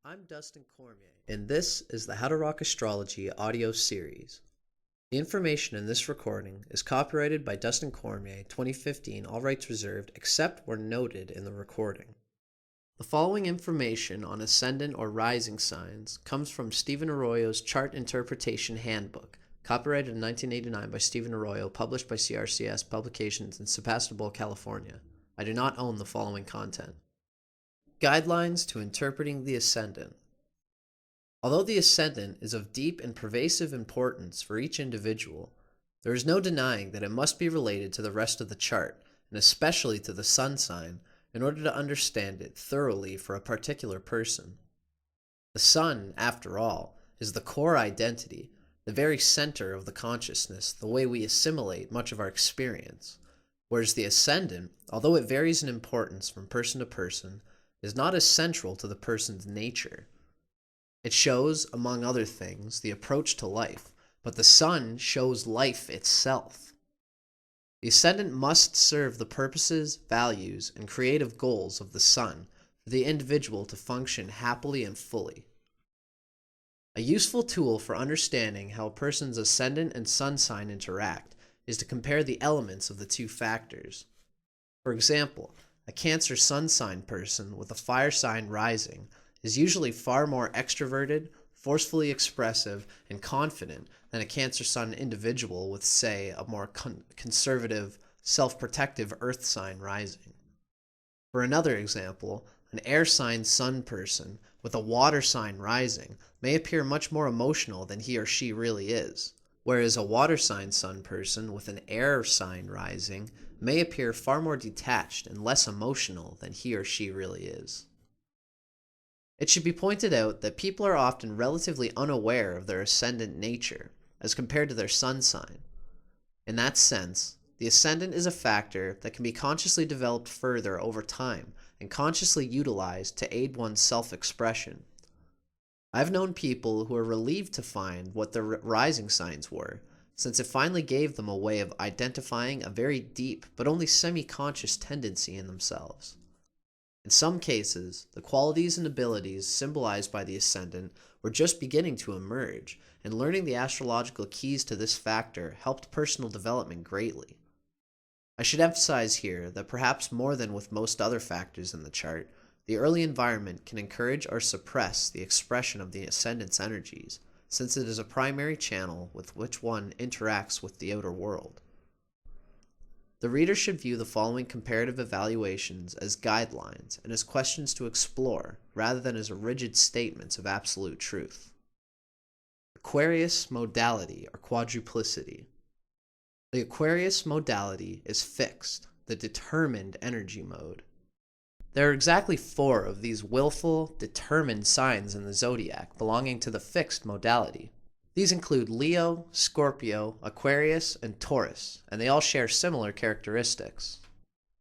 I'm Dustin Cormier, and this is the How to Rock Astrology audio series. The information in this recording is copyrighted by Dustin Cormier, 2015, all rights reserved, except where noted in the recording. The following information on ascendant or rising signs comes from Stephen Arroyo's Chart Interpretation Handbook, copyrighted in 1989 by Stephen Arroyo, published by CRCS Publications in Sebastopol, California. I do not own the following content. Guidelines to interpreting the ascendant. Although the ascendant is of deep and pervasive importance for each individual, there is no denying that it must be related to the rest of the chart, and especially to the sun sign, in order to understand it thoroughly for a particular person. The sun, after all, is the core identity, the very center of the consciousness, the way we assimilate much of our experience, whereas the ascendant, although it varies in importance from person to person, is not as central to the person's nature. It shows, among other things, the approach to life, but the sun shows life itself. The ascendant must serve the purposes, values, and creative goals of the sun for the individual to function happily and fully. A useful tool for understanding how a person's ascendant and sun sign interact is to compare the elements of the two factors. For example, a Cancer sun sign person with a fire sign rising is usually far more extroverted, forcefully expressive, and confident than a Cancer sun individual with, say, a more conservative, self-protective earth sign rising. For another example, an air sign sun person with a water sign rising may appear much more emotional than he or she really is, whereas a water sign sun person with an air sign rising may appear far more detached and less emotional than he or she really is. It should be pointed out that people are often relatively unaware of their ascendant nature as compared to their sun sign. In that sense, the ascendant is a factor that can be consciously developed further over time and consciously utilized to aid one's self-expression. I've known people who are relieved to find what their rising signs were, since it finally gave them a way of identifying a very deep but only semi-conscious tendency in themselves. In some cases, the qualities and abilities symbolized by the ascendant were just beginning to emerge, and learning the astrological keys to this factor helped personal development greatly. I should emphasize here that perhaps more than with most other factors in the chart, the early environment can encourage or suppress the expression of the ascendant's energies, since it is a primary channel with which one interacts with the outer world. The reader should view the following comparative evaluations as guidelines and as questions to explore, rather than as rigid statements of absolute truth. Aquarius Modality or Quadruplicity. The Aquarius Modality is fixed, the determined energy mode. There are exactly 4 of these willful, determined signs in the zodiac belonging to the fixed modality. These include Leo, Scorpio, Aquarius, and Taurus, and they all share similar characteristics.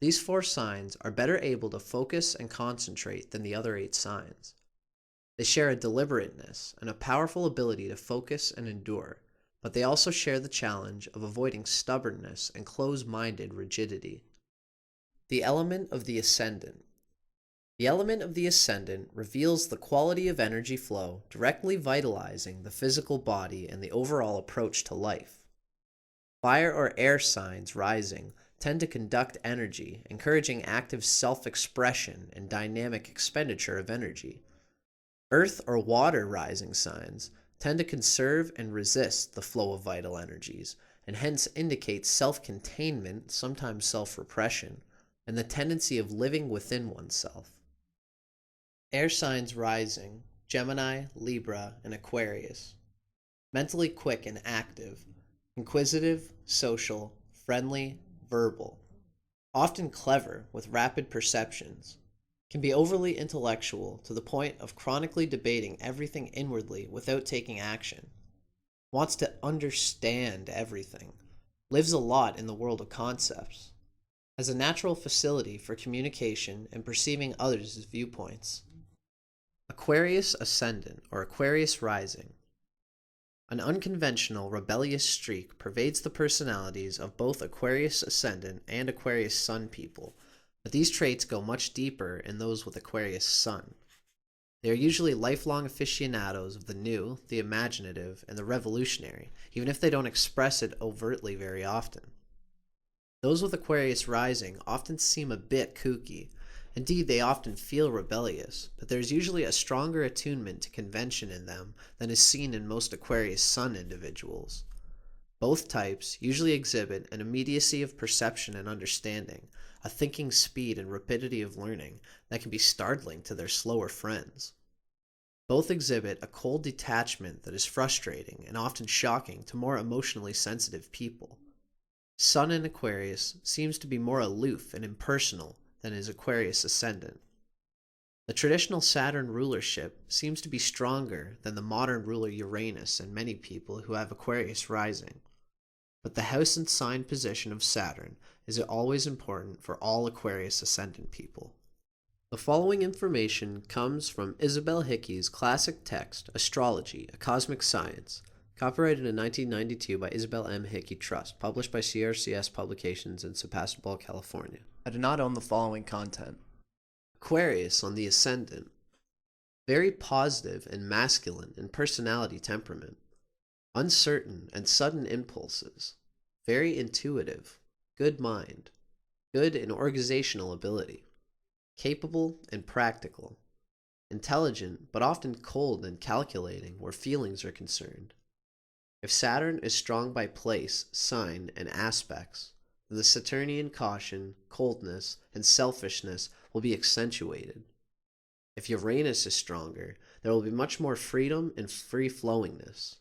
These 4 signs are better able to focus and concentrate than the other 8 signs. They share a deliberateness and a powerful ability to focus and endure, but they also share the challenge of avoiding stubbornness and close-minded rigidity. The element of the ascendant. The element of the ascendant reveals the quality of energy flow directly vitalizing the physical body and the overall approach to life. Fire or air signs rising tend to conduct energy, encouraging active self-expression and dynamic expenditure of energy. Earth or water rising signs tend to conserve and resist the flow of vital energies, and hence indicate self-containment, sometimes self-repression, and the tendency of living within oneself. Air signs rising, Gemini, Libra, and Aquarius. Mentally quick and active, inquisitive, social, friendly, verbal. Often clever with rapid perceptions. Can be overly intellectual to the point of chronically debating everything inwardly without taking action. Wants to understand everything. Lives a lot in the world of concepts. Has a natural facility for communication and perceiving others' viewpoints. Aquarius Ascendant or Aquarius Rising. An unconventional, rebellious streak pervades the personalities of both Aquarius Ascendant and Aquarius Sun people, but these traits go much deeper in those with Aquarius Sun. They are usually lifelong aficionados of the new, the imaginative, and the revolutionary, even if they don't express it overtly very often. Those with Aquarius rising often seem a bit kooky. Indeed, they often feel rebellious, but there is usually a stronger attunement to convention in them than is seen in most Aquarius Sun individuals. Both types usually exhibit an immediacy of perception and understanding, a thinking speed and rapidity of learning that can be startling to their slower friends. Both exhibit a cold detachment that is frustrating and often shocking to more emotionally sensitive people. Sun in Aquarius seems to be more aloof and impersonal than his Aquarius Ascendant. The traditional Saturn rulership seems to be stronger than the modern ruler Uranus in many people who have Aquarius rising. But the house and sign position of Saturn is always important for all Aquarius Ascendant people. The following information comes from Isabel Hickey's classic text, Astrology, A Cosmic Science, copyrighted in 1992 by Isabel M. Hickey Trust, published by CRCS Publications in Sebastopol, California. I do not own the following content. Aquarius on the Ascendant. Very positive and masculine in personality temperament. Uncertain and sudden impulses. Very intuitive. Good mind. Good in organizational ability. Capable and practical. Intelligent, but often cold and calculating where feelings are concerned. If Saturn is strong by place, sign, and aspects, then the Saturnian caution, coldness, and selfishness will be accentuated. If Uranus is stronger, there will be much more freedom and free-flowingness.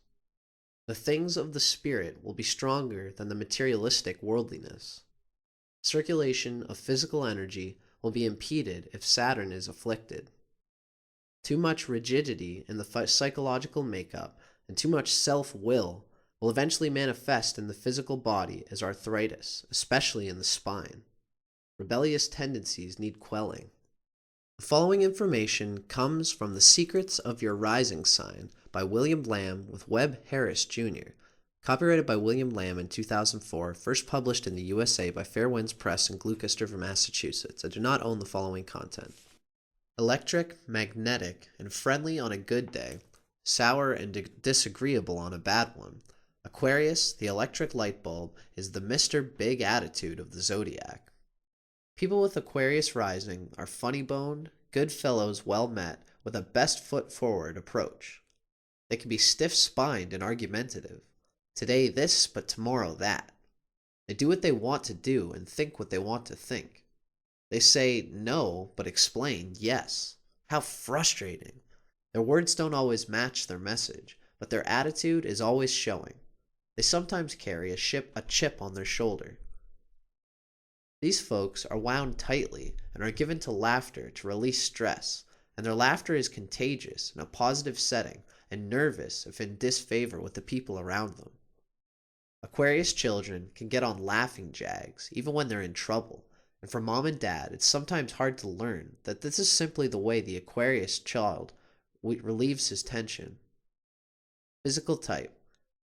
The things of the spirit will be stronger than the materialistic worldliness. Circulation of physical energy will be impeded if Saturn is afflicted. Too much rigidity in the psychological makeup and too much self-will will eventually manifest in the physical body as arthritis, especially in the spine. Rebellious tendencies need quelling. The following information comes from The Secrets of Your Rising Sign by William Lamb with Webb Harris, Jr., copyrighted by William Lamb in 2004, first published in the USA by Fair Winds Press in Gloucester, Massachusetts. I do not own the following content. Electric, magnetic, and friendly on a good day, sour and disagreeable on a bad one. Aquarius, the electric light bulb, is the Mr. Big Attitude of the zodiac. People with Aquarius rising are funny-boned, good fellows well met, with a best foot forward approach. They can be stiff-spined and argumentative. Today this, but tomorrow that. They do what they want to do and think what they want to think. They say no, but explain yes. How frustrating. Their words don't always match their message, but their attitude is always showing. They sometimes carry a chip on their shoulder. These folks are wound tightly and are given to laughter to release stress, and their laughter is contagious in a positive setting and nervous if in disfavor with the people around them. Aquarius children can get on laughing jags even when they're in trouble, and for mom and dad it's sometimes hard to learn that this is simply the way the Aquarius child relieves his tension. Physical type.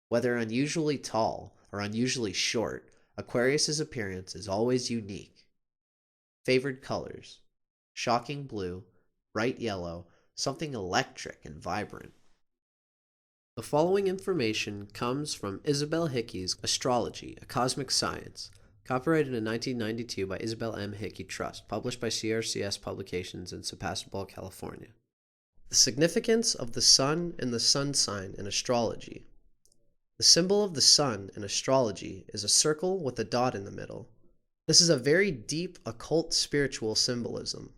Whether unusually tall or unusually short, Aquarius's appearance is always unique. Favored colors. Shocking blue, bright yellow, something electric and vibrant. The following information comes from Isabel Hickey's Astrology, A Cosmic Science, copyrighted in 1992 by Isabel M. Hickey Trust, published by CRCS Publications in Sebastopol, California. The significance of the Sun and the Sun sign in astrology. The symbol of the Sun in astrology is a circle with a dot in the middle. This is a very deep occult spiritual symbolism.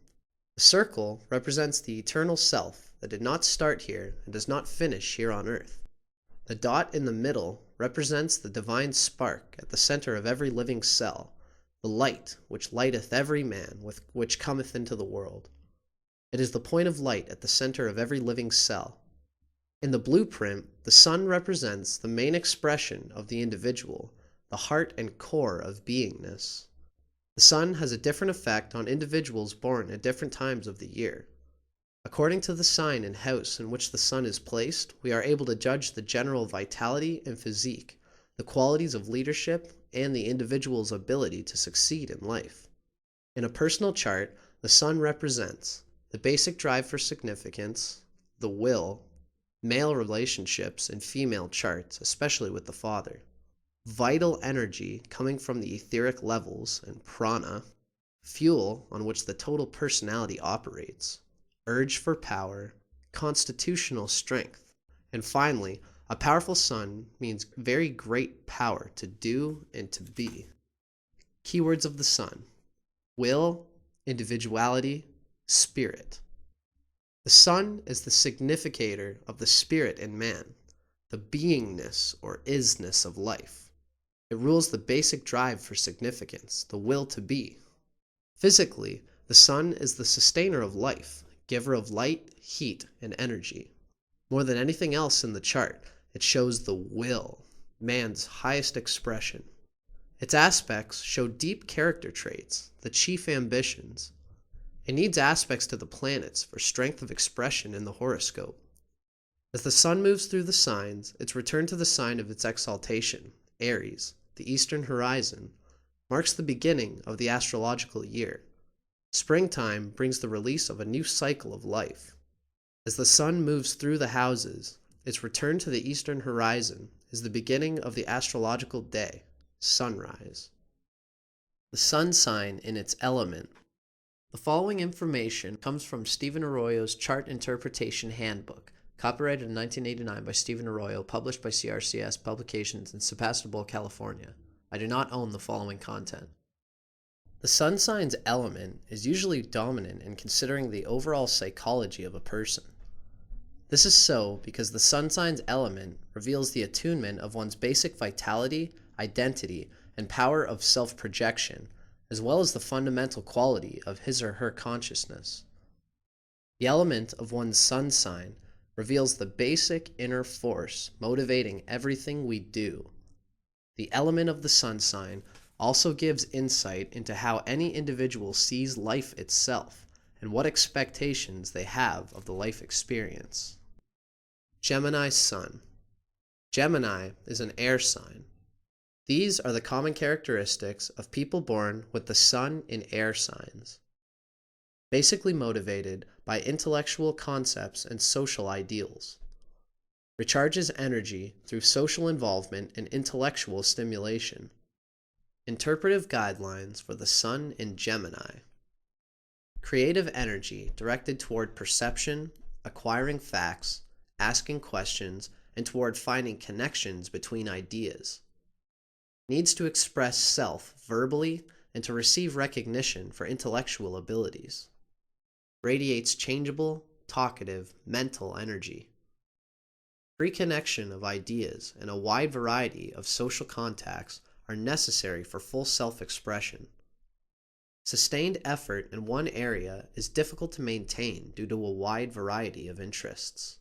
The circle represents the eternal self that did not start here and does not finish here on earth. The dot in the middle represents the divine spark at the center of every living cell, the light which lighteth every man which cometh into the world. It is the point of light at the center of every living cell. In the blueprint, the sun represents the main expression of the individual, the heart and core of beingness. The sun has a different effect on individuals born at different times of the year. According to the sign and house in which the sun is placed, we are able to judge the general vitality and physique, the qualities of leadership, and the individual's ability to succeed in life. In a personal chart, the sun represents the basic drive for significance, the will, male relationships and female charts, especially with the father, vital energy coming from the etheric levels and prana, fuel on which the total personality operates, urge for power, constitutional strength, and finally, a powerful sun means very great power to do and to be. Keywords of the sun: will, individuality, spirit. The sun is the significator of the spirit in man, the beingness or isness of life. It rules the basic drive for significance, the will to be. Physically, the sun is the sustainer of life, giver of light, heat, and energy. More than anything else in the chart, it shows the will, man's highest expression. Its aspects show deep character traits, the chief ambitions. It needs aspects to the planets for strength of expression in the horoscope. As the sun moves through the signs, its return to the sign of its exaltation, Aries, the eastern horizon, marks the beginning of the astrological year. Springtime brings the release of a new cycle of life. As the sun moves through the houses, its return to the eastern horizon is the beginning of the astrological day, sunrise. The sun sign in its element. The following information comes from Stephen Arroyo's Chart Interpretation Handbook, copyrighted in 1989 by Stephen Arroyo, published by CRCS Publications in Sebastopol, California. I do not own the following content. The sun sign's element is usually dominant in considering the overall psychology of a person. This is so because the sun sign's element reveals the attunement of one's basic vitality, identity, and power of self-projection, as well as the fundamental quality of his or her consciousness. The element of one's sun sign reveals the basic inner force motivating everything we do. The element of the sun sign also gives insight into how any individual sees life itself and what expectations they have of the life experience. Gemini Sun. Gemini is an air sign. These are the common characteristics of people born with the sun in air signs. Basically motivated by intellectual concepts and social ideals. Recharges energy through social involvement and intellectual stimulation. Interpretive guidelines for the sun in Gemini. Creative energy directed toward perception, acquiring facts, asking questions, and toward finding connections between ideas. Needs to express self verbally and to receive recognition for intellectual abilities. Radiates changeable, talkative, mental energy. Free connection of ideas and a wide variety of social contacts are necessary for full self-expression. Sustained effort in one area is difficult to maintain due to a wide variety of interests.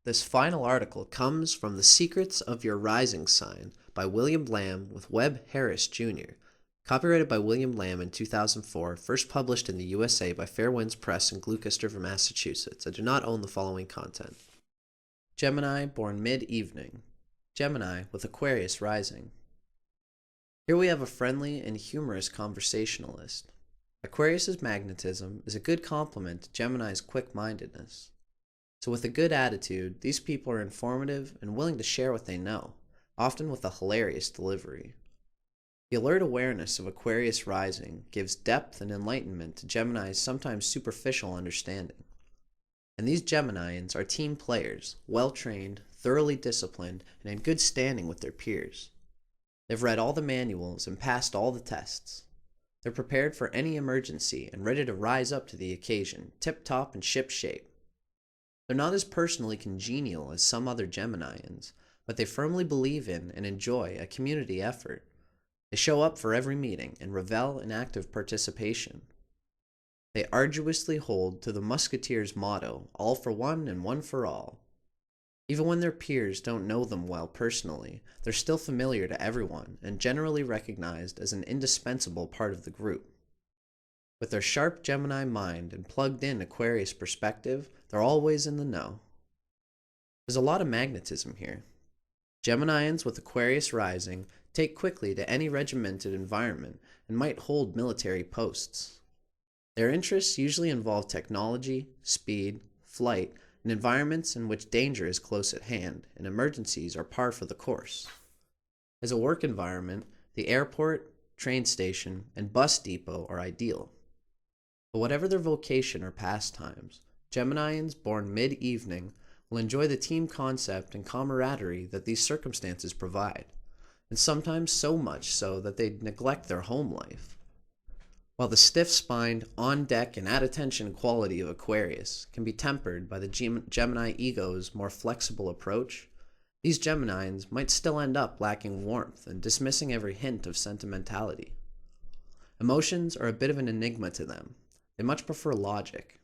This final article comes from The Secrets of Your Rising Sign by William Lamb with Webb Harris Jr., copyrighted by William Lamb in 2004, first published in the USA by Fair Winds Press in Gloucester, Massachusetts. I do not own the following content. Gemini, born mid-evening. Gemini with Aquarius rising. Here we have a friendly and humorous conversationalist. Aquarius's magnetism is a good complement to Gemini's quick-mindedness. So with a good attitude, these people are informative and willing to share what they know, often with a hilarious delivery. The alert awareness of Aquarius rising gives depth and enlightenment to Gemini's sometimes superficial understanding. And these Geminians are team players, well-trained, thoroughly disciplined, and in good standing with their peers. They've read all the manuals and passed all the tests. They're prepared for any emergency and ready to rise up to the occasion, tip-top and ship-shape. They're not as personally congenial as some other Geminians, but they firmly believe in and enjoy a community effort. They show up for every meeting and revel in active participation. They arduously hold to the Musketeers' motto, all for one and one for all. Even when their peers don't know them well personally, they're still familiar to everyone and generally recognized as an indispensable part of the group. With their sharp Gemini mind and plugged-in Aquarius perspective, they're always in the know. There's a lot of magnetism here. Geminians with Aquarius rising take quickly to any regimented environment and might hold military posts. Their interests usually involve technology, speed, flight, and environments in which danger is close at hand and emergencies are par for the course. As a work environment, the airport, train station, and bus depot are ideal. But whatever their vocation or pastimes, Geminians born mid-evening will enjoy the team concept and camaraderie that these circumstances provide, and sometimes so much so that they neglect their home life. While the stiff-spined, on-deck, and at-attention quality of Aquarius can be tempered by the Gemini ego's more flexible approach, these Geminians might still end up lacking warmth and dismissing every hint of sentimentality. Emotions are a bit of an enigma to them. They much prefer logic.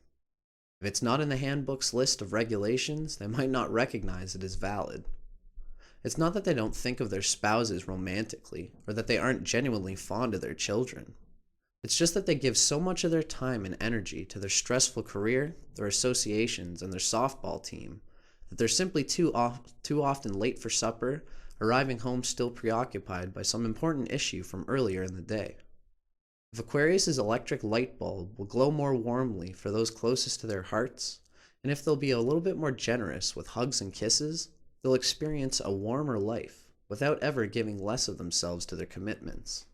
If it's not in the handbook's list of regulations, they might not recognize it as valid. It's not that they don't think of their spouses romantically, or that they aren't genuinely fond of their children. It's just that they give so much of their time and energy to their stressful career, their associations, and their softball team that they're simply too often late for supper, arriving home still preoccupied by some important issue from earlier in the day. If Aquarius's electric light bulb will glow more warmly for those closest to their hearts, and if they'll be a little bit more generous with hugs and kisses, they'll experience a warmer life without ever giving less of themselves to their commitments.